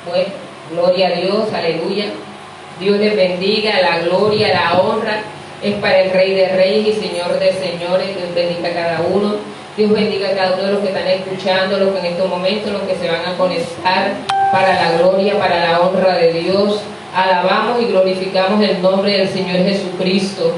Bueno, gloria a Dios, aleluya. Dios les bendiga, la gloria, la honra es para el Rey de Reyes y Señor de Señores. Dios bendiga a cada uno. Dios bendiga a cada uno de los que están escuchando, los que en estos momentos, los que se van a conectar, para la gloria, para la honra de Dios. Alabamos y glorificamos el nombre del Señor Jesucristo.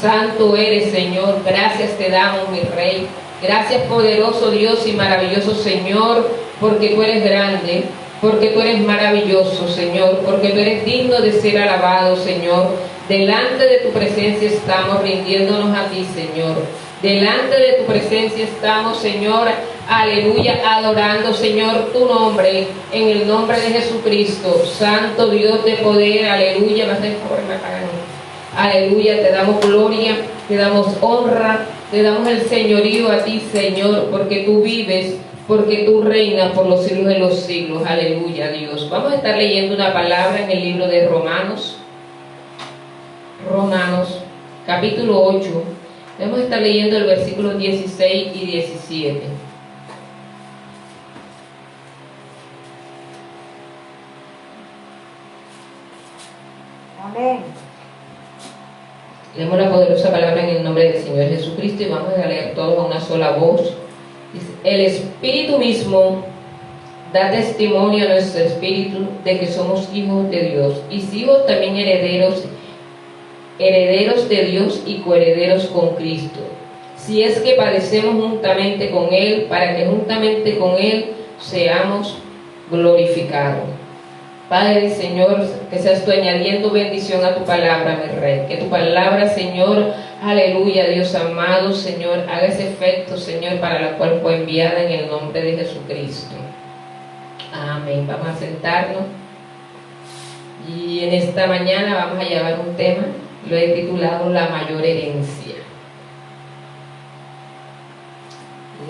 Santo eres, Señor. Gracias te damos, mi Rey. Gracias, poderoso Dios y maravilloso Señor, porque tú eres grande, porque tú eres maravilloso, Señor, porque tú eres digno de ser alabado, Señor. Delante de tu presencia estamos rindiéndonos a ti, Señor. Delante de tu presencia estamos, Señor, aleluya, adorando, Señor, tu nombre, en el nombre de Jesucristo. Santo Dios de poder, aleluya. Aleluya, te damos gloria, te damos honra, te damos el señorío a ti, Señor, porque tú vives, porque tú reinas por los siglos de los siglos. Aleluya, Dios. Vamos a estar leyendo una palabra en el libro de Romanos, capítulo 8. Vamos a estar leyendo el versículo 16 y 17. Amén. Leemos la poderosa palabra en el nombre del Señor Jesucristo y vamos a leer todos a una sola voz. Dice: el Espíritu mismo da testimonio a nuestro espíritu de que somos hijos de Dios, y si hijos también herederos de Dios y coherederos con Cristo, si es que padecemos juntamente con Él, para que juntamente con Él seamos glorificados. Padre, Señor, que seas tú añadiendo bendición a tu palabra, mi Rey. Que tu palabra, Señor, aleluya, Dios amado, Señor, haga ese efecto, Señor, para la cual fue enviada en el nombre de Jesucristo. Amén. Vamos a sentarnos. Y en esta mañana vamos a llevar un tema, lo he titulado La mayor herencia.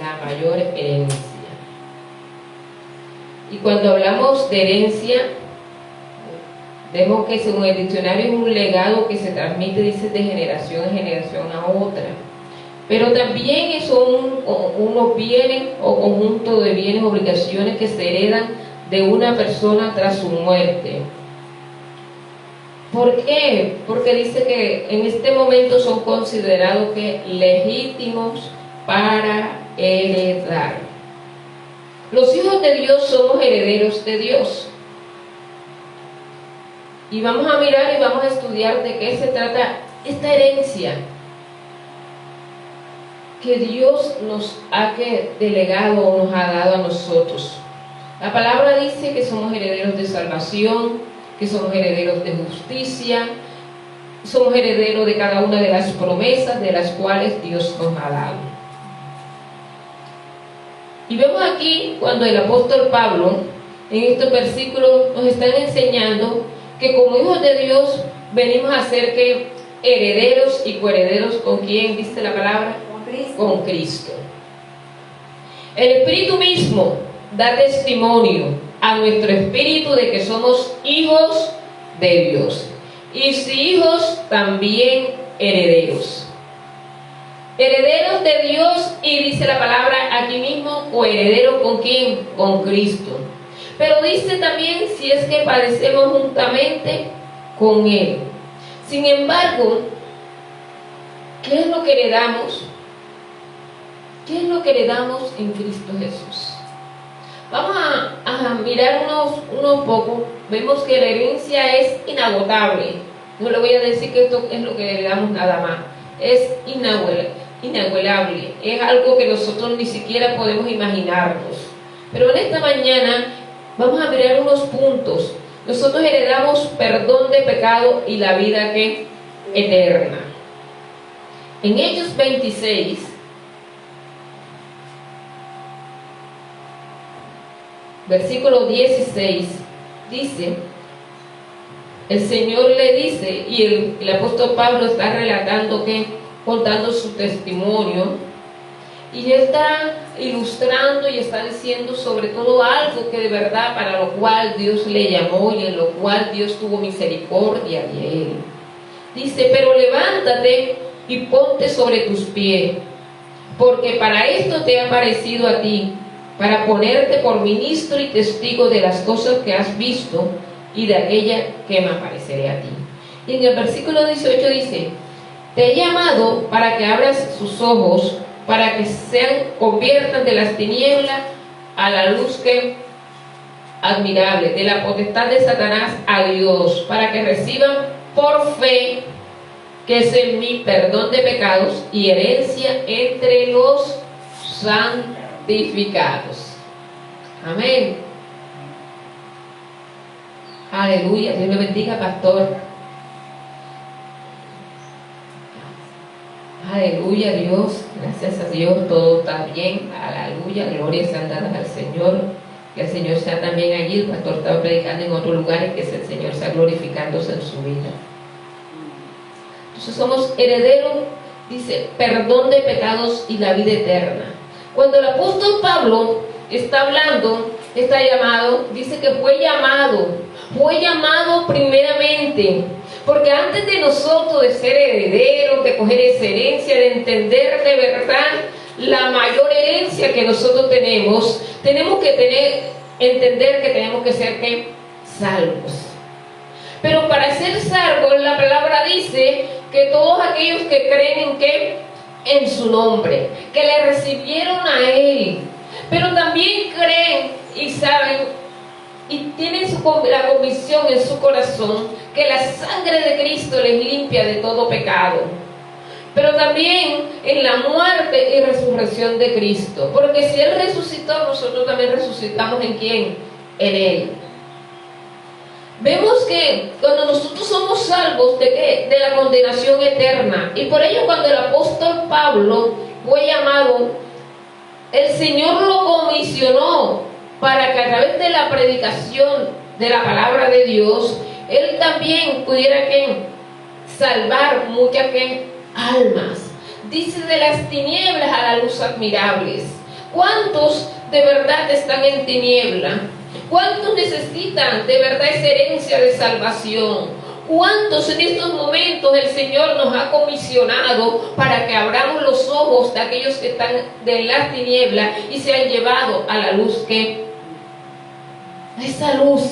La mayor herencia. Y cuando hablamos de herencia, vemos que según el diccionario es un legado que se transmite, dice, de generación en generación a otra. Pero también son unos bienes o conjunto de bienes, obligaciones que se heredan de una persona tras su muerte. ¿Por qué? Porque dice que en este momento son considerados que legítimos para heredar. Los hijos de Dios somos herederos de Dios. Y vamos a mirar y vamos a estudiar de qué se trata esta herencia que Dios nos ha delegado o nos ha dado a nosotros. La palabra dice que somos herederos de salvación, que somos herederos de justicia, somos herederos de cada una de las promesas de las cuales Dios nos ha dado. Y vemos aquí cuando el apóstol Pablo en estos versículos nos están enseñando que como hijos de Dios venimos a ser que herederos y coherederos. ¿Con quién dice la palabra? Con Cristo. Con Cristo. El Espíritu mismo da testimonio a nuestro espíritu de que somos hijos de Dios, y si hijos, también herederos. Herederos de Dios, y dice la palabra aquí mismo, coherederos ¿con quién? Con Cristo. Pero dice también, si es que padecemos juntamente con Él. Sin embargo, ¿qué es lo que heredamos? ¿Qué es lo que heredamos en Cristo Jesús? Vamos a mirar unos pocos. Vemos que la herencia es inagotable. No le voy a decir que esto es lo que heredamos nada más. Es inagotable. Es algo que nosotros ni siquiera podemos imaginarnos. Pero en esta mañana vamos a mirar unos puntos. Nosotros heredamos perdón de pecado y la vida que eterna. En Hechos 26, versículo 16, dice, el Señor le dice, y el apóstol Pablo está relatando contando su testimonio, y él está ilustrando y está diciendo sobre todo algo que de verdad para lo cual Dios le llamó y en lo cual Dios tuvo misericordia de él. Dice, pero levántate y ponte sobre tus pies, porque para esto te ha parecido a ti para ponerte por ministro y testigo de las cosas que has visto y de aquella que me apareceré a ti. Y en el versículo 18 dice: te he llamado para que abras sus ojos, para que se conviertan de las tinieblas a la luz que admirable, de la potestad de Satanás a Dios, para que reciban por fe, que es en mí, perdón de pecados y herencia entre los santificados. Amén. Aleluya. Dios le bendiga, pastor. Aleluya, Dios. Gracias a Dios, todo está bien. Aleluya. Gloria sean dadas al Señor. Que el Señor sea también allí. El pastor estaba predicando en otro lugar y que el Señor sea glorificándose en su vida. Entonces somos herederos, dice, perdón de pecados y la vida eterna. Cuando el apóstol Pablo está hablando, está llamado, dice que fue llamado primeramente, porque antes de nosotros de ser herederos, de coger esa herencia, de entender de verdad la mayor herencia que nosotros tenemos que entender que tenemos que ser ¿qué? Salvos. Pero para ser salvos, la palabra dice que todos aquellos que creen en ¿qué? En su nombre, que le recibieron a Él, pero también creen y saben y tienen la convicción en su corazón que la sangre de Cristo les limpia de todo pecado, pero también en la muerte y resurrección de Cristo, porque si Él resucitó, nosotros también resucitamos ¿en quién? En Él. Vemos que cuando nosotros somos salvos ¿de qué? De la condenación eterna. Y por ello cuando el apóstol Pablo fue llamado, el Señor lo comisionó para que a través de la predicación de la palabra de Dios, Él también pudiera ¿qué? Salvar muchas ¿qué? Almas. Dice: de las tinieblas a la luz admirables. ¿Cuántos de verdad están en tiniebla? ¿Cuántos necesitan de verdad esa herencia de salvación? ¿Cuántos en estos momentos el Señor nos ha comisionado para que abramos los ojos de aquellos que están de las tinieblas y se han llevado a la luz que esa luz?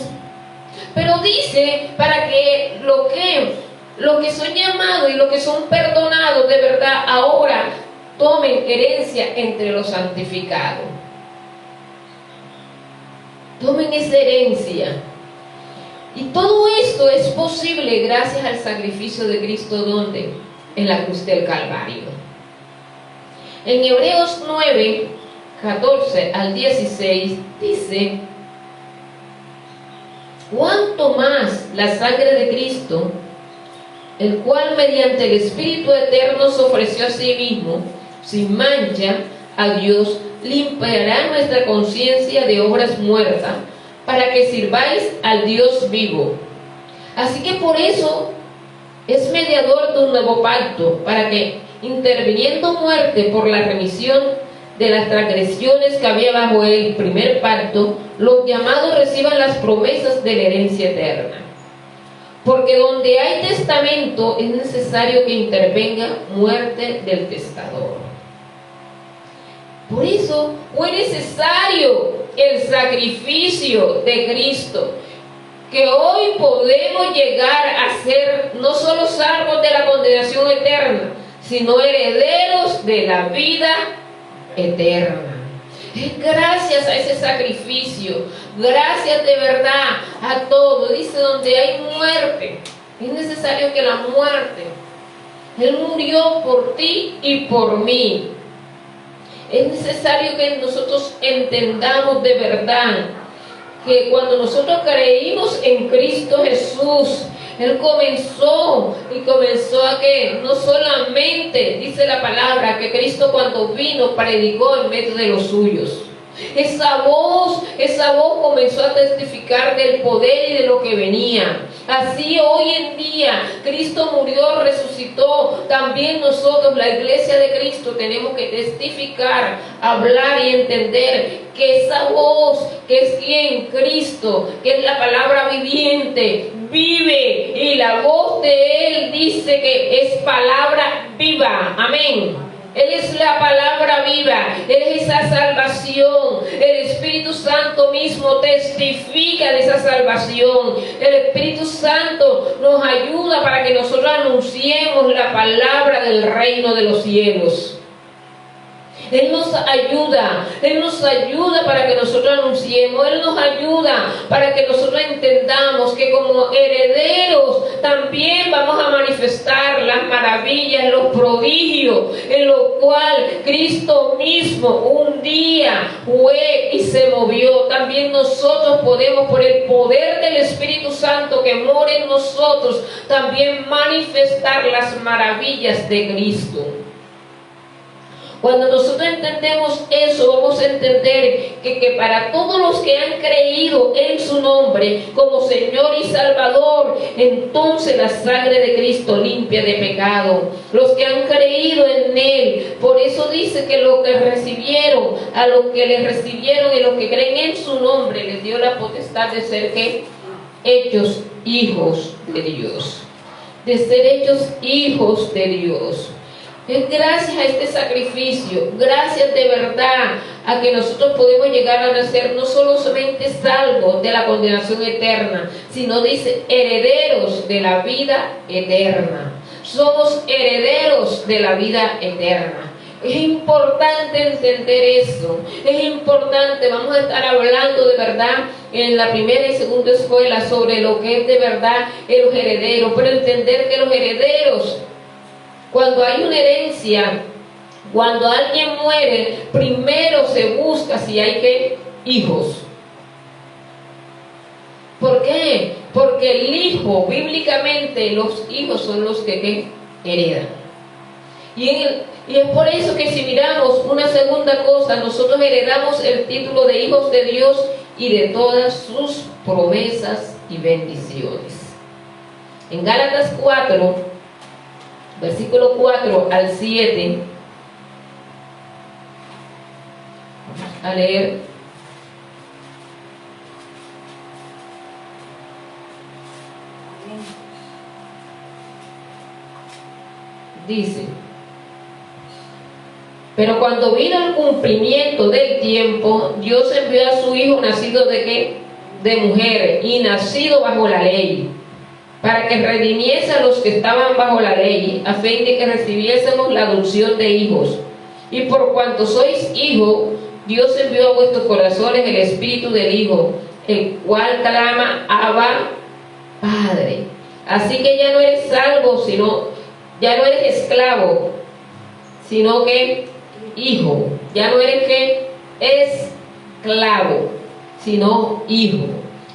Pero dice para que los que son llamados y los que son perdonados de verdad ahora tomen herencia entre los santificados. Tomen esa herencia. Y todo esto es posible gracias al sacrificio de Cristo, ¿dónde? En la cruz del Calvario. En Hebreos 9, 14 al 16 dice: cuánto más la sangre de Cristo, el cual mediante el Espíritu Eterno se ofreció a sí mismo, sin mancha, a Dios, limpiará nuestra conciencia de obras muertas, para que sirváis al Dios vivo. Así que por eso es mediador de un nuevo pacto, para que, interviniendo muerte por la remisión de las transgresiones que había bajo el primer pacto, los llamados reciban las promesas de la herencia eterna. Porque donde hay testamento es necesario que intervenga muerte del testador. Por eso fue necesario el sacrificio de Cristo, que hoy podemos llegar a ser no solo salvos de la condenación eterna, sino herederos de la vida eterna. Es gracias a ese sacrificio, gracias de verdad a todo. Dice: donde hay muerte, es necesario que la muerte, Él murió por ti y por mí. Es necesario que nosotros entendamos de verdad que cuando nosotros creímos en Cristo Jesús, Él comenzó a que no solamente, dice la palabra, que Cristo cuando vino predicó en medio de los suyos. Esa voz comenzó a testificar del poder y de lo que venía. Así hoy en día Cristo murió, resucitó. También nosotros, la iglesia de Cristo, tenemos que testificar, hablar y entender que esa voz, que es quien, Cristo, que es la palabra viviente, vive, y la voz de Él dice que es palabra viva. Amén. Él es la palabra viva, Él es esa salvación. El Espíritu Santo mismo testifica de esa salvación. El Espíritu Santo nos ayuda para que nosotros anunciemos la palabra del reino de los cielos. Él nos ayuda para que nosotros anunciemos, Él nos ayuda para que nosotros entendamos que como herederos también vamos a manifestar las maravillas, los prodigios, en lo cual Cristo mismo un día fue y se movió. También nosotros podemos, por el poder del Espíritu Santo que mora en nosotros, también manifestar las maravillas de Cristo. Cuando nosotros entendemos eso, vamos a entender que para todos los que han creído en su nombre como Señor y Salvador, entonces la sangre de Cristo limpia de pecado. Los que han creído en Él, por eso dice que los que recibieron, a los que le recibieron y los que creen en su nombre, les dio la potestad de ser ¿qué? Hechos hijos de Dios. De ser hechos hijos de Dios. Es gracias a este sacrificio, gracias de verdad a que nosotros podemos llegar a nacer no solamente salvos de la condenación eterna, sino dice herederos de la vida eterna. Somos herederos de la vida eterna. Es importante entender eso, es importante, vamos a estar hablando de verdad en la primera y segunda escuela sobre lo que es de verdad los herederos, pero entender que los herederos, cuando hay una herencia, cuando alguien muere, primero se busca si hay ¿qué? Hijos. ¿Por qué? Porque el hijo, bíblicamente, los hijos son los que ¿qué? Heredan. Y es por eso que si miramos una segunda cosa, nosotros heredamos el título de hijos de Dios y de todas sus promesas y bendiciones. En Gálatas 4, versículo 4 al 7, vamos a leer. Dice: pero cuando vino el cumplimiento del tiempo, Dios envió a su Hijo nacido de ¿qué? De mujer y nacido bajo la ley, para que redimiese a los que estaban bajo la ley, a fin de que recibiésemos la adopción de hijos. Y por cuanto sois hijos, Dios envió a vuestros corazones el Espíritu del Hijo, el cual clama: Abba, Padre. Así que ya no eres salvo, ya no eres esclavo, sino que hijo. Ya no eres ¿qué? Esclavo, sino hijo.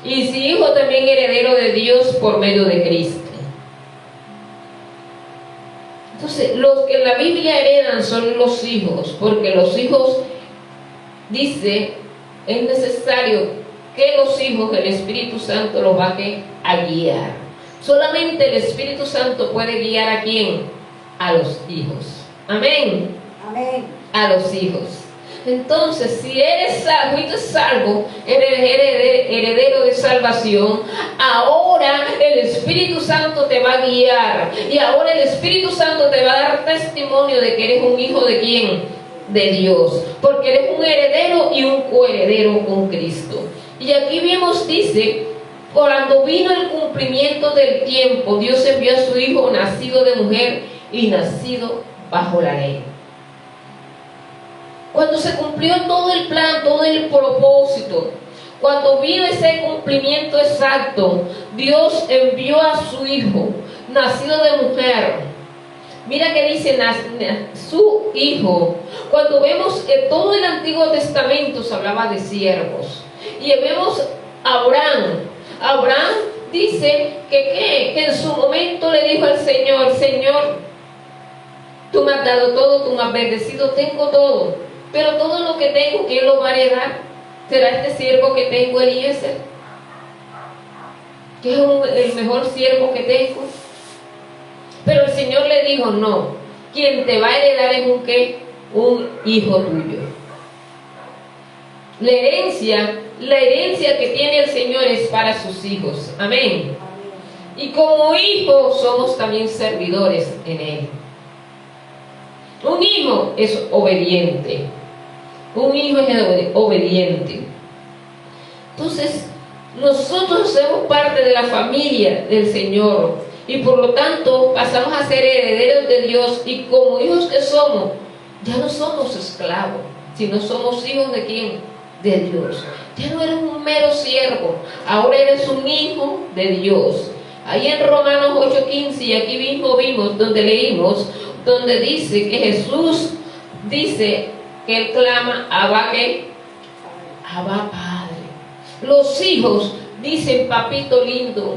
Y si hijo, también heredero de Dios por medio de Cristo. Entonces, los que en la Biblia heredan son los hijos, porque los hijos, dice, es necesario que los hijos, el Espíritu Santo los va a guiar. Solamente el Espíritu Santo puede guiar ¿a quién? A los hijos. Amén. Amén. A los hijos. Entonces, si eres salvo, eres heredero de salvación, ahora el Espíritu Santo te va a guiar. Y ahora el Espíritu Santo te va a dar testimonio de que eres un hijo de ¿quién? De Dios. Porque eres un heredero y un coheredero con Cristo. Y aquí vemos, dice, cuando vino el cumplimiento del tiempo, Dios envió a su Hijo nacido de mujer y nacido bajo la ley. Cuando se cumplió todo el plan, todo el propósito, cuando vino ese cumplimiento exacto, Dios envió a su Hijo, nacido de mujer. Mira que dice su Hijo. Cuando vemos que todo el Antiguo Testamento se hablaba de siervos. Y vemos a Abraham dice que en su momento le dijo al Señor: Señor, tú me has dado todo, tú me has bendecido, tengo todo. Pero todo lo que tengo, ¿quién lo va a heredar? ¿Será este siervo que tengo, Eliezer? Que es el mejor siervo que tengo. Pero el Señor le dijo: no, quien te va a heredar es un hijo tuyo. La herencia que tiene el Señor es para sus hijos. Amén. Y como hijos somos también servidores en Él. Un hijo es obediente. Un hijo es obediente. Entonces, nosotros somos parte de la familia del Señor y por lo tanto pasamos a ser herederos de Dios, y como hijos que somos, ya no somos esclavos, sino somos hijos de ¿quién? De Dios. Ya no eres un mero siervo, ahora eres un hijo de Dios. Ahí en Romanos 8:15, y aquí mismo vimos, donde leímos, donde dice que Jesús dice que Él clama, Abba, ¿qué? Abba Padre. Los hijos dicen, papito lindo,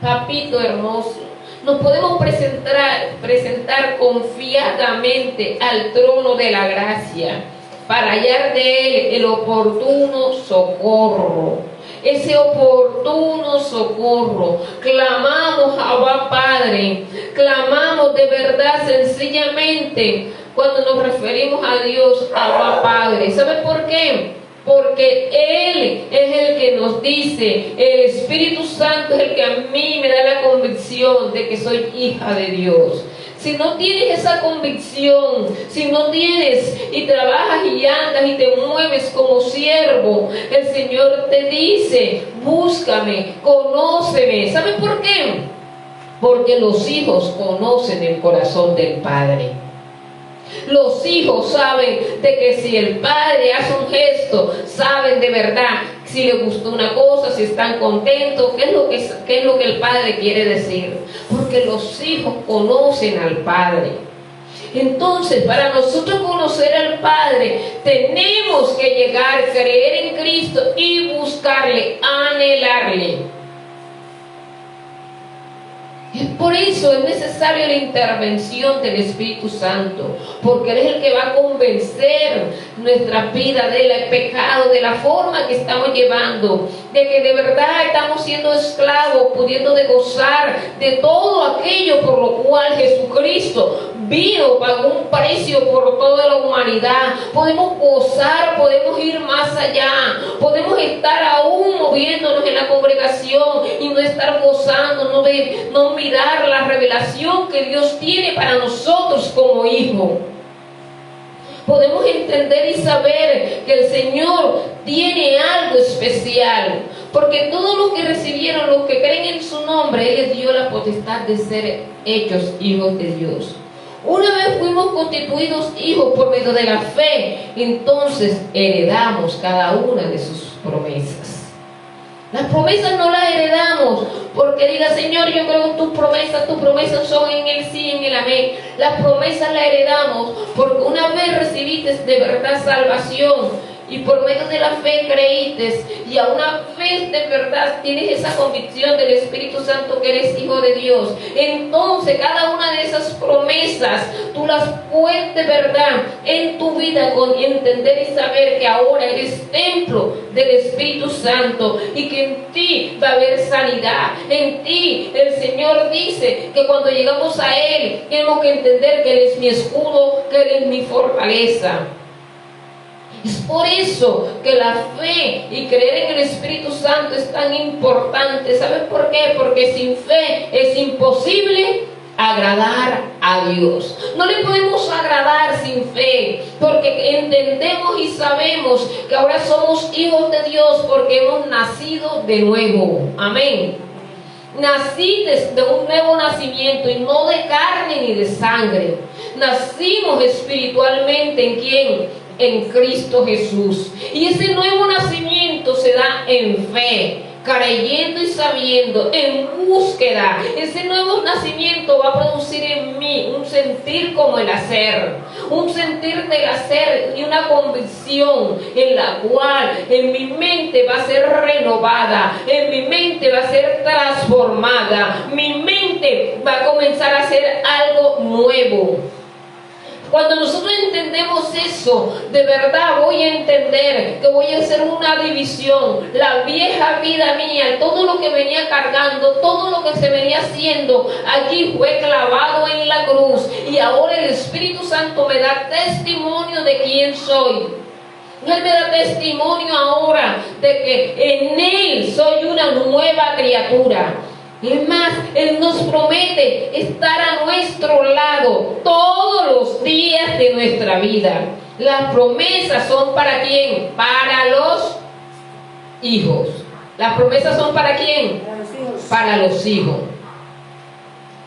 papito hermoso. Nos podemos presentar confiadamente al trono de la gracia para hallar de Él el oportuno socorro. Ese oportuno socorro. Clamamos a Abba Padre, clamamos de verdad sencillamente cuando nos referimos a Dios, Abba Padre. ¿Sabe por qué? Porque Él es el que nos dice, el Espíritu Santo es el que a mí me da la convicción de que soy hija de Dios. Si no tienes esa convicción, si no tienes y trabajas y andas y te mueves como siervo, el Señor te dice, búscame, conóceme. ¿Sabe por qué? Porque los hijos conocen el corazón del Padre. Los hijos saben de que si el padre hace un gesto, saben de verdad si le gustó una cosa, si están contentos, qué es lo que el padre quiere decir. Porque los hijos conocen al Padre. Entonces, para nosotros conocer al Padre, tenemos que llegar, creer en Cristo y buscarle, anhelarle. Por eso es necesaria la intervención del Espíritu Santo, porque Él es el que va a convencer nuestra vida del pecado, de la forma que estamos llevando, de que de verdad estamos siendo esclavos, pudiendo de gozar de todo aquello por lo cual Jesucristo vino, pagó un precio por toda la humanidad. Podemos gozar, podemos ir más allá, podemos estar aún moviéndonos en la congregación y no estar gozando, no mirar la revelación que Dios tiene para nosotros como hijos. Podemos entender y saber que el Señor tiene algo especial, porque todos los que recibieron, los que creen en su nombre, Él les dio la potestad de ser hechos hijos de Dios. Una vez fuimos constituidos hijos por medio de la fe, entonces heredamos cada una de sus promesas. Las promesas no las heredamos porque diga, Señor, yo creo en tus promesas son en el sí, en el amén. Las promesas las heredamos porque una vez recibiste de verdad salvación y por medio de la fe creíste, y a una vez de verdad tienes esa convicción del Espíritu Santo que eres hijo de Dios, entonces cada una de esas promesas tú las puedes de verdad en tu vida con entender y saber que ahora eres templo del Espíritu Santo y que en ti va a haber sanidad. En ti el Señor dice que cuando llegamos a Él tenemos que entender que Él es mi escudo, que Él es mi fortaleza. Es por eso que la fe y creer en el Espíritu Santo es tan importante. ¿Sabes por qué? Porque sin fe es imposible agradar a Dios. No le podemos agradar sin fe, porque entendemos y sabemos que ahora somos hijos de Dios porque hemos nacido de nuevo. Amén. Nací de un nuevo nacimiento y no de carne ni de sangre. Nacimos espiritualmente ¿en quién? En Cristo Jesús. Y ese nuevo nacimiento se da en fe, creyendo y sabiendo, en búsqueda. Ese nuevo nacimiento va a producir en mí un sentir como el hacer, un sentir del hacer y una convicción en la cual en mi mente va a ser renovada, en mi mente va a ser transformada, mi mente va a comenzar a hacer algo nuevo. Cuando nosotros entendemos eso, de verdad voy a entender que voy a hacer una división. La vieja vida mía, todo lo que venía cargando, todo lo que se venía haciendo, allí fue clavado en la cruz. Y ahora el Espíritu Santo me da testimonio de quién soy. Él me da testimonio ahora de que en Él soy una nueva criatura. Es más, Él nos promete estar a nuestro lado todos los días de nuestra vida. Las promesas son ¿para quién? Para los hijos. Las promesas son ¿para quién? Para los hijos. Para los hijos.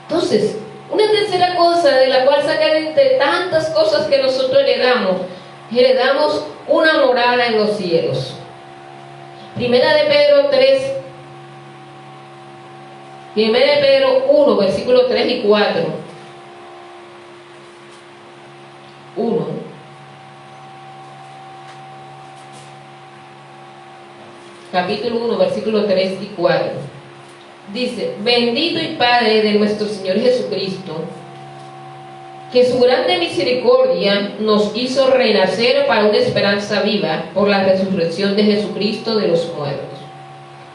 Entonces, una tercera cosa de la cual sacar entre tantas cosas que nosotros heredamos una morada en los cielos. Primera de Pedro 3. Primera de Pedro 1, versículos 3 y 4. 1. Capítulo 1, versículos 3 y 4. Dice: bendito y Padre de nuestro Señor Jesucristo, que su grande misericordia nos hizo renacer para una esperanza viva por la resurrección de Jesucristo de los muertos,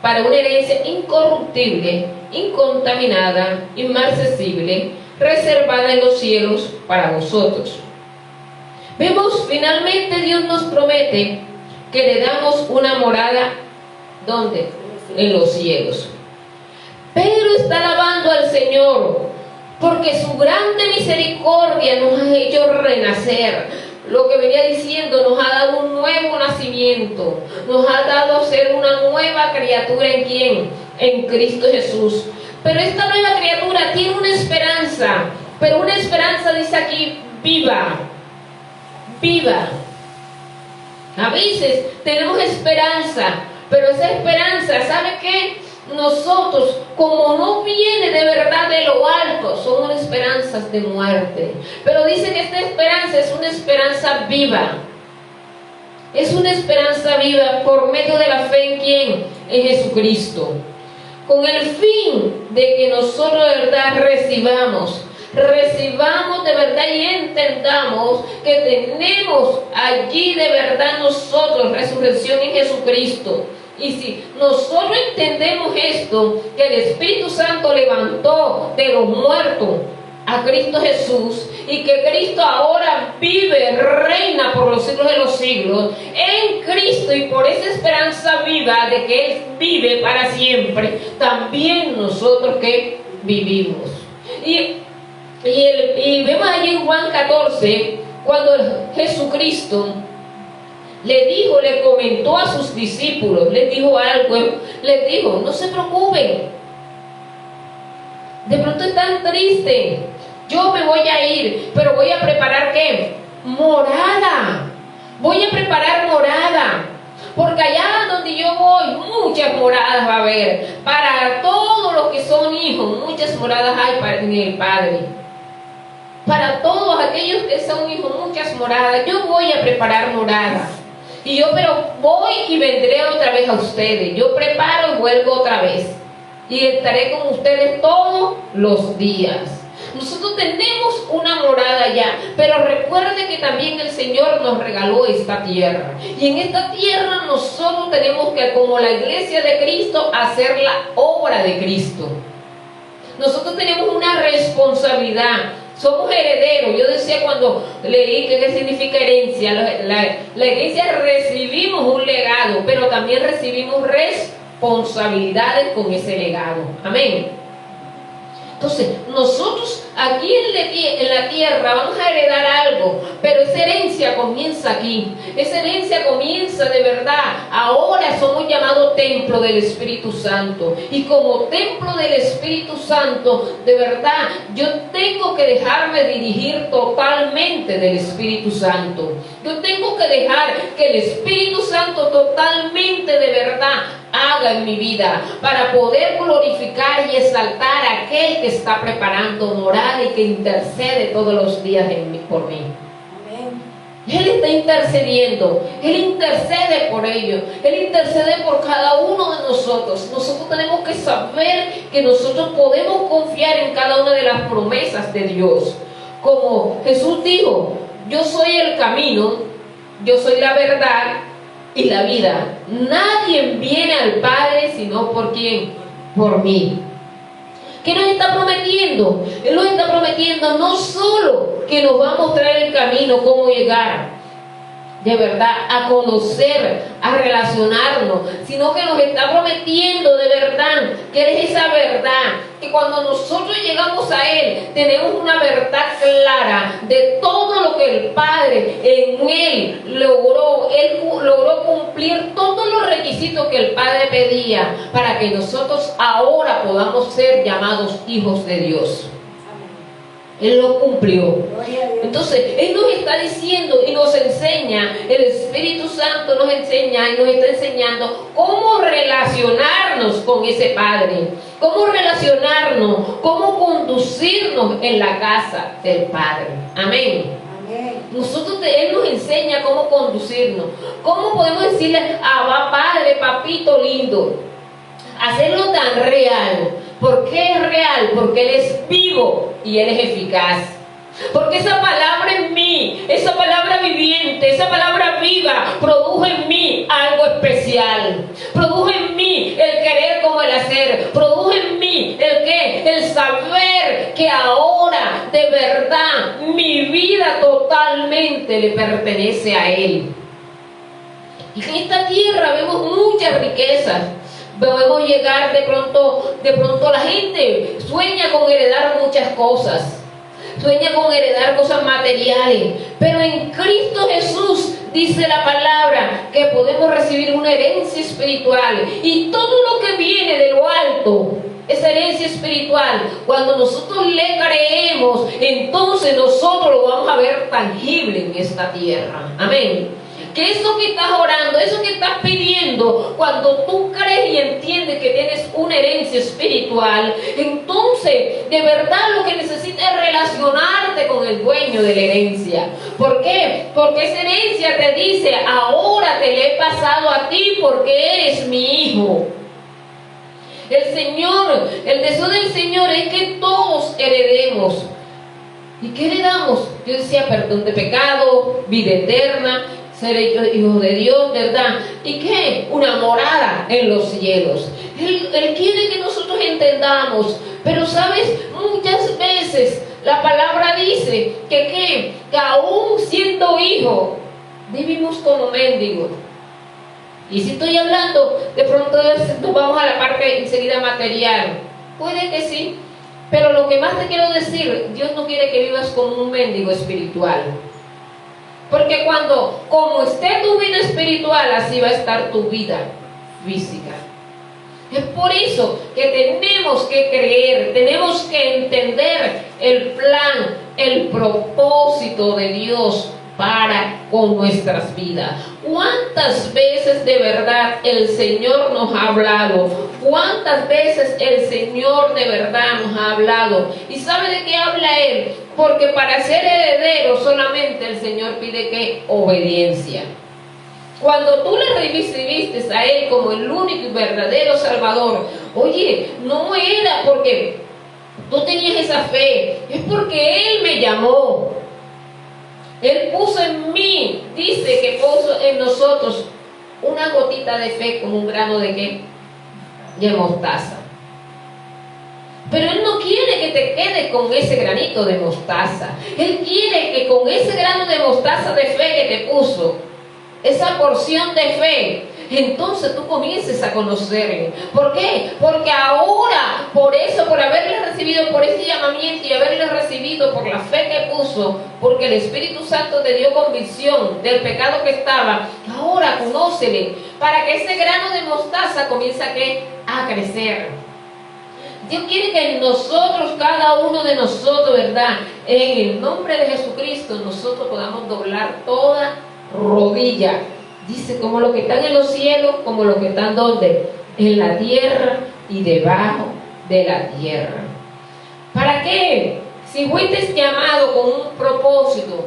para una herencia incorruptible, incontaminada, inmarcesible, reservada en los cielos para vosotros. Vemos, finalmente Dios nos promete que le damos una morada, ¿dónde? En los cielos. Pedro está alabando al Señor porque su grande misericordia nos ha hecho renacer. Lo que venía diciendo, nos ha dado un nuevo nacimiento, nos ha dado ser una nueva criatura. ¿En quién? En Cristo Jesús. Pero esta nueva criatura tiene una esperanza, pero una esperanza, dice aquí, viva, viva. A veces tenemos esperanza, pero esa esperanza, ¿sabe qué? Nosotros, como no viene de verdad de lo alto, son esperanzas de muerte. Pero dice que esta esperanza es una esperanza viva. Es una esperanza viva por medio de la fe ¿en quién? En Jesucristo. Con el fin de que nosotros de verdad recibamos de verdad y entendamos que tenemos allí de verdad nosotros resurrección en Jesucristo. Y si nosotros entendemos esto, que el Espíritu Santo levantó de los muertos a Cristo Jesús, y que Cristo ahora vive, reina por los siglos de los siglos, en Cristo, y por esa esperanza viva de que Él vive para siempre, también nosotros que vivimos. Y vemos allí en Juan 14, cuando Jesucristo le comentó a sus discípulos, les dijo algo, les dijo: no se preocupen, de pronto están tristes, yo me voy a ir, pero voy a preparar ¿qué? Morada, voy a preparar morada, porque allá donde yo voy, muchas moradas va a haber, para todos los que son hijos, muchas moradas hay en el Padre. Para todos aquellos que son hijos, muchas moradas. Yo voy a preparar moradas. Pero voy y vendré otra vez a ustedes. Yo preparo y vuelvo otra vez. Y estaré con ustedes todos los días. Nosotros tenemos una morada ya, pero recuerde que también el Señor nos regaló esta tierra. Y en esta tierra nosotros tenemos que, como la iglesia de Cristo, hacer la obra de Cristo. Nosotros tenemos una responsabilidad. Somos herederos. Yo decía cuando leí qué significa herencia. La herencia, recibimos un legado, pero también recibimos responsabilidades con ese legado. Amén. Entonces, nosotros aquí en la tierra vamos a heredar algo, pero esa herencia comienza aquí. Esa herencia comienza de verdad. Ahora somos llamados templo del Espíritu Santo. Y como templo del Espíritu Santo, de verdad, yo tengo que dejarme dirigir totalmente del Espíritu Santo. Yo tengo que dejar que el Espíritu Santo totalmente de verdad haga en mi vida, para poder glorificar y exaltar a aquel que está preparando morada y que intercede todos los días por mí. Amén. Él está intercediendo, Él intercede por ellos, Él intercede por cada uno de nosotros. Nosotros tenemos que saber que nosotros podemos confiar en cada una de las promesas de Dios. Como Jesús dijo: yo soy el camino, yo soy la verdad y la vida. Nadie viene al Padre sino ¿por quién? Por mí. ¿Qué nos está prometiendo? Él nos está prometiendo no solo que nos va a mostrar el camino, cómo llegar de verdad a conocer, a relacionarnos, sino que nos está prometiendo de verdad que Él es esa verdad, que cuando nosotros llegamos a Él, tenemos una verdad clara de todo lo que el Padre en Él logró. Él logró cumplir todos los requisitos que el Padre pedía para que nosotros ahora podamos ser llamados hijos de Dios. Él lo cumplió. Entonces, Él nos está diciendo y nos enseña, el Espíritu Santo nos enseña y nos está enseñando cómo relacionarnos con ese Padre, cómo relacionarnos, cómo conducirnos en la casa del Padre. Amén. Él nos enseña cómo conducirnos, cómo podemos decirle a Padre, papito lindo, hacerlo tan real. ¿Por qué es real? Porque Él es vivo y Él es eficaz. Porque esa palabra en mí, esa palabra viviente, esa palabra viva, produjo en mí algo especial. Produjo en mí el querer como el hacer. Produjo en mí el qué, el saber que ahora de verdad mi vida totalmente le pertenece a Él. Y en esta tierra vemos muchas riquezas. Podemos llegar de pronto la gente sueña con heredar muchas cosas, sueña con heredar cosas materiales, pero en Cristo Jesús dice la palabra que podemos recibir una herencia espiritual, y todo lo que viene de lo alto, esa herencia espiritual, cuando nosotros le creemos, entonces nosotros lo vamos a ver tangible en esta tierra. Amén. Que eso que estás orando, eso que estás pidiendo, cuando tú crees y entiendes que tienes una herencia espiritual, entonces de verdad lo que necesitas es relacionarte con el dueño de la herencia. ¿Por qué? Porque esa herencia te dice, ahora te le he pasado a ti porque eres mi hijo. El Señor, el deseo del Señor es que todos heredemos. ¿Y qué heredamos? Yo decía, perdón de pecado, vida eterna, ser hijos de Dios, ¿verdad? ¿Y qué? Una morada en los cielos. Él quiere que nosotros entendamos, pero sabes, muchas veces la palabra dice que aún siendo hijos, vivimos como mendigos. Y si estoy hablando, de pronto nos vamos a la parte enseguida material. Puede que sí, pero lo que más te quiero decir, Dios no quiere que vivas como un mendigo espiritual. Porque como esté tu vida espiritual, así va a estar tu vida física. Es por eso que tenemos que creer, tenemos que entender el plan, el propósito de Dios para con nuestras vidas. ¿Cuántas veces de verdad el Señor nos ha hablado? ¿Cuántas veces el Señor de verdad nos ha hablado? ¿Y sabe de qué habla Él? Porque para ser heredero solamente el Señor pide que obediencia. Cuando tú le recibiste a Él como el único y verdadero Salvador, oye, no era porque tú tenías esa fe, es porque Él me llamó. Él puso en mí, dice que puso en nosotros una gotita de fe, como un grano de ¿qué? De mostaza. Pero Él no quiere que te quedes con ese granito de mostaza. Él quiere que con ese grano de mostaza de fe que te puso, esa porción de fe, entonces tú comiences a conocerle. ¿Por qué? Porque ahora, por eso, por haberle recibido, por ese llamamiento y haberle recibido por la fe que puso, porque el Espíritu Santo te dio convicción del pecado que estaba, ahora conócele, para que ese grano de mostaza comience a crecer. Dios quiere que en nosotros, cada uno de nosotros, ¿verdad? En el nombre de Jesucristo, nosotros podamos doblar toda rodilla. Dice, como los que están en los cielos, como los que están ¿dónde? En la tierra y debajo de la tierra. ¿Para qué? Si fuiste llamado con un propósito,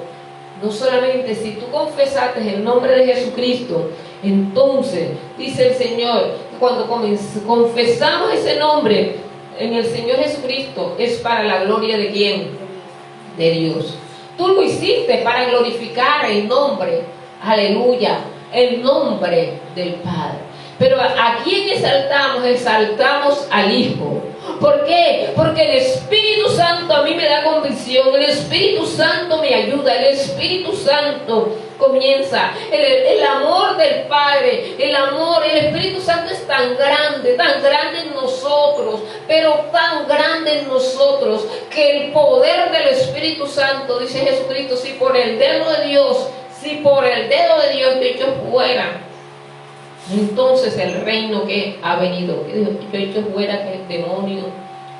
no solamente si tú confesaste el nombre de Jesucristo, entonces, dice el Señor, cuando confesamos ese nombre en el Señor Jesucristo, es para la gloria de ¿quién? De Dios. Tú lo hiciste para glorificar el nombre, aleluya, el nombre del Padre. Pero ¿a quién exaltamos? Exaltamos al Hijo. ¿Por qué? Porque el Espíritu Santo a mí me da convicción, el Espíritu Santo me ayuda, el Espíritu Santo comienza, el amor del Padre, el Espíritu Santo es tan grande en nosotros, pero tan grande en nosotros, que el poder del Espíritu Santo, dice Jesucristo, si por el dedo de Dios yo echo fuera, entonces el reino que ha venido, que dijo, yo echo fuera que el demonio,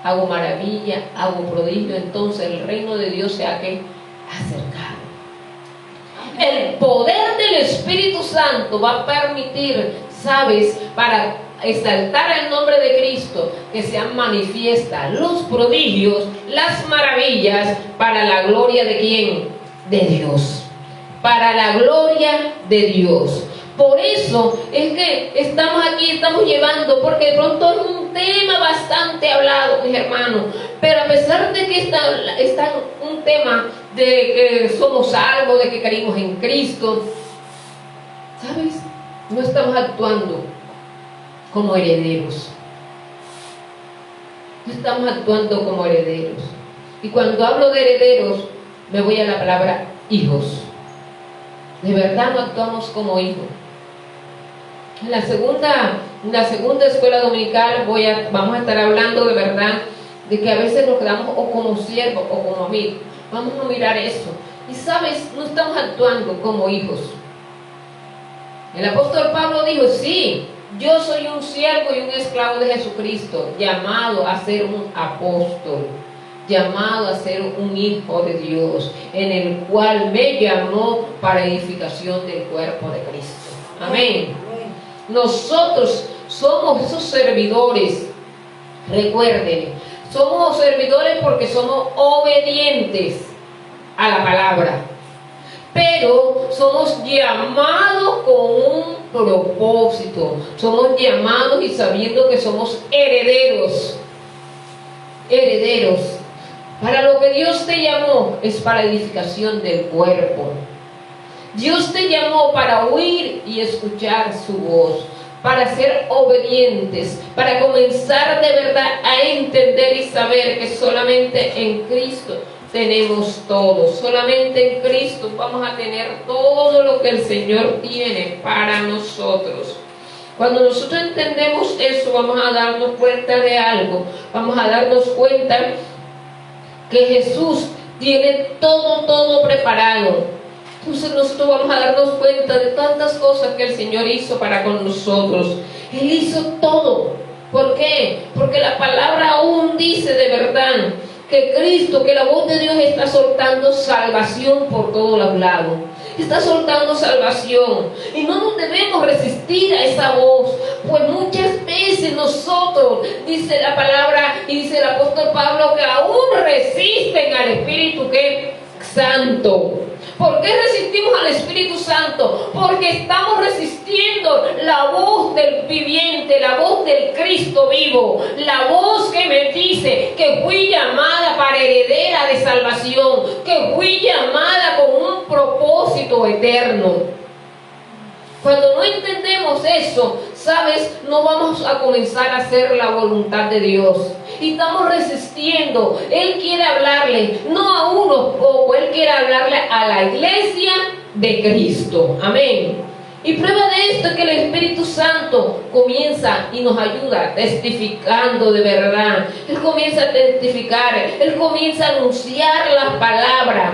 hago maravilla, hago prodigio, entonces el reino de Dios se ha que acercado. El poder del Espíritu Santo va a permitir, ¿sabes?, para exaltar el nombre de Cristo, que sean manifiestas los prodigios, las maravillas, para la gloria de ¿quién? De Dios. Para la gloria de Dios. Por eso es que estamos aquí, estamos llevando, porque de pronto es un tema bastante hablado, mis hermanos, pero a pesar de que está un tema de que somos salvos, de que creímos en Cristo, ¿sabes? No estamos actuando como herederos. No estamos actuando como herederos. Y cuando hablo de herederos, me voy a la palabra hijos. De verdad no actuamos como hijos. En la segunda escuela dominical vamos a estar hablando de verdad, de que a veces nos quedamos o como siervos o como amigos. Vamos a mirar eso. Y sabes, no estamos actuando como hijos. El apóstol Pablo dijo, sí, yo soy un siervo y un esclavo de Jesucristo, llamado a ser un apóstol, llamado a ser un hijo de Dios, en el cual me llamó para edificación del cuerpo de Cristo. Amén. Nosotros somos esos servidores. Recuerden, somos servidores porque somos obedientes a la palabra, pero somos llamados con un propósito. Somos llamados y sabiendo que somos herederos. Herederos. Para lo que Dios te llamó es para edificación del cuerpo. Dios te llamó para oír y escuchar su voz, para ser obedientes, para comenzar de verdad a entender y saber que solamente en Cristo tenemos todo. Solamente en Cristo vamos a tener todo lo que el Señor tiene para nosotros. Cuando nosotros entendemos eso, vamos a darnos cuenta de algo. Vamos a darnos cuenta que Jesús tiene todo preparado. Entonces nosotros vamos a darnos cuenta de tantas cosas que el Señor hizo para con nosotros. Él hizo todo. ¿Por qué? Porque la palabra aún dice de verdad que Cristo, que la voz de Dios está soltando salvación por todos los lados. Está soltando salvación. Y no nos debemos resistir a esa voz. Pues muchas veces nosotros, dice la palabra y dice el apóstol Pablo, que aún resisten al Espíritu que Santo. ¿Por qué resistimos al Espíritu Santo? Porque estamos resistiendo la voz del viviente, la voz del Cristo vivo, la voz que me dice que fui llamada para heredera de salvación, que fui llamada con un propósito eterno. Cuando no entendemos eso, ¿sabes? No vamos a comenzar a hacer la voluntad de Dios. Y estamos resistiendo. Él quiere hablarle, no a unos pocos, Él quiere hablarle a la iglesia de Cristo. Amén. Y prueba de esto es que el Espíritu Santo comienza y nos ayuda testificando de verdad. Él comienza a testificar, Él comienza a anunciar las palabras.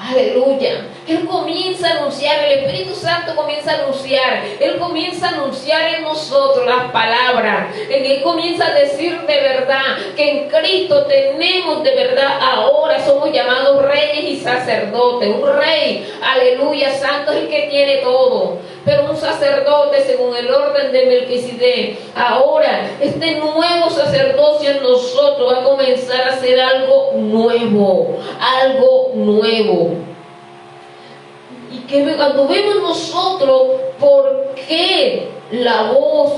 Aleluya. Él comienza a anunciar, el Espíritu Santo comienza a anunciar, Él comienza a anunciar en nosotros las palabras. Él comienza a decir de verdad que en Cristo tenemos de verdad, ahora somos llamados reyes y sacerdotes. Un rey, aleluya, santo es el que tiene todo, pero un sacerdote según el orden de Melquisedec. Ahora este nuevo sacerdocio en nosotros va a comenzar a ser algo nuevo, algo nuevo. Y que cuando vemos nosotros por qué la voz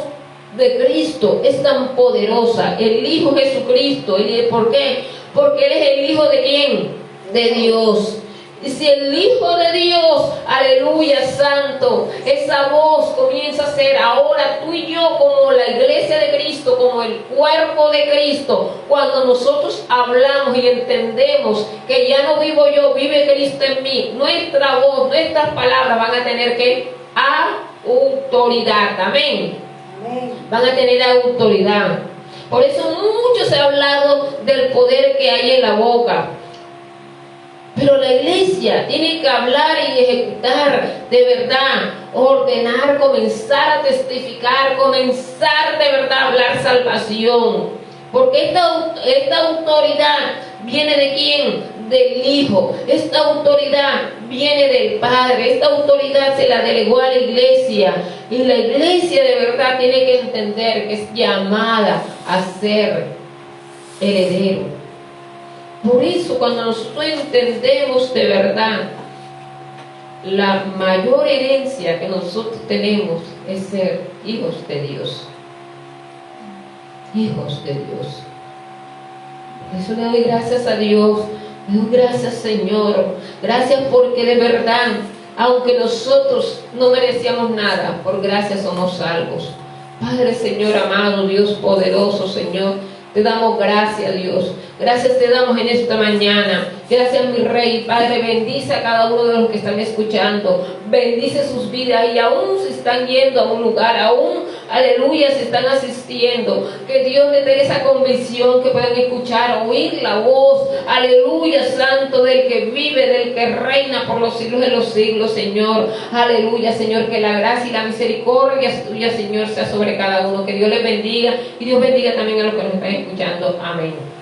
de Cristo es tan poderosa, el Hijo Jesucristo, ¿por qué? Porque Él es el Hijo de ¿quién? De Dios. Y si el Hijo de Dios, aleluya, santo, esa voz comienza a ser ahora tú y yo como la iglesia de Cristo, como el cuerpo de Cristo, cuando nosotros hablamos y entendemos que ya no vivo yo, vive Cristo en mí, nuestra voz, nuestras palabras van a tener que autoridad. Amén. Van a tener autoridad. Por eso mucho se ha hablado del poder que hay en la boca. Pero la iglesia tiene que hablar y ejecutar de verdad, ordenar, comenzar a testificar, comenzar de verdad a hablar salvación. Porque esta autoridad viene de quién? Del Hijo. Esta autoridad viene del Padre. Esta autoridad se la delegó a la iglesia. Y la iglesia de verdad tiene que entender que es llamada a ser heredero. Por eso cuando nosotros entendemos de verdad la mayor herencia que nosotros tenemos es ser hijos de Dios. Hijos de Dios. Por eso le doy gracias a Dios. Le doy gracias, Señor. Gracias porque de verdad, aunque nosotros no merecíamos nada, por gracia somos salvos. Padre, Señor amado, Dios poderoso, Señor, te damos gracias, Dios. Gracias te damos en esta mañana. Gracias, mi Rey. Padre, bendice a cada uno de los que están escuchando. Bendice sus vidas y aún se están yendo a un lugar, aún, aleluya, se están asistiendo. Que Dios les dé esa convicción que puedan escuchar, oír la voz, aleluya, santo, del que vive, del que reina por los siglos de los siglos, Señor. Aleluya, Señor, que la gracia y la misericordia tuya, Señor, sea sobre cada uno. Que Dios les bendiga y Dios bendiga también a los que nos están escuchando. Amén.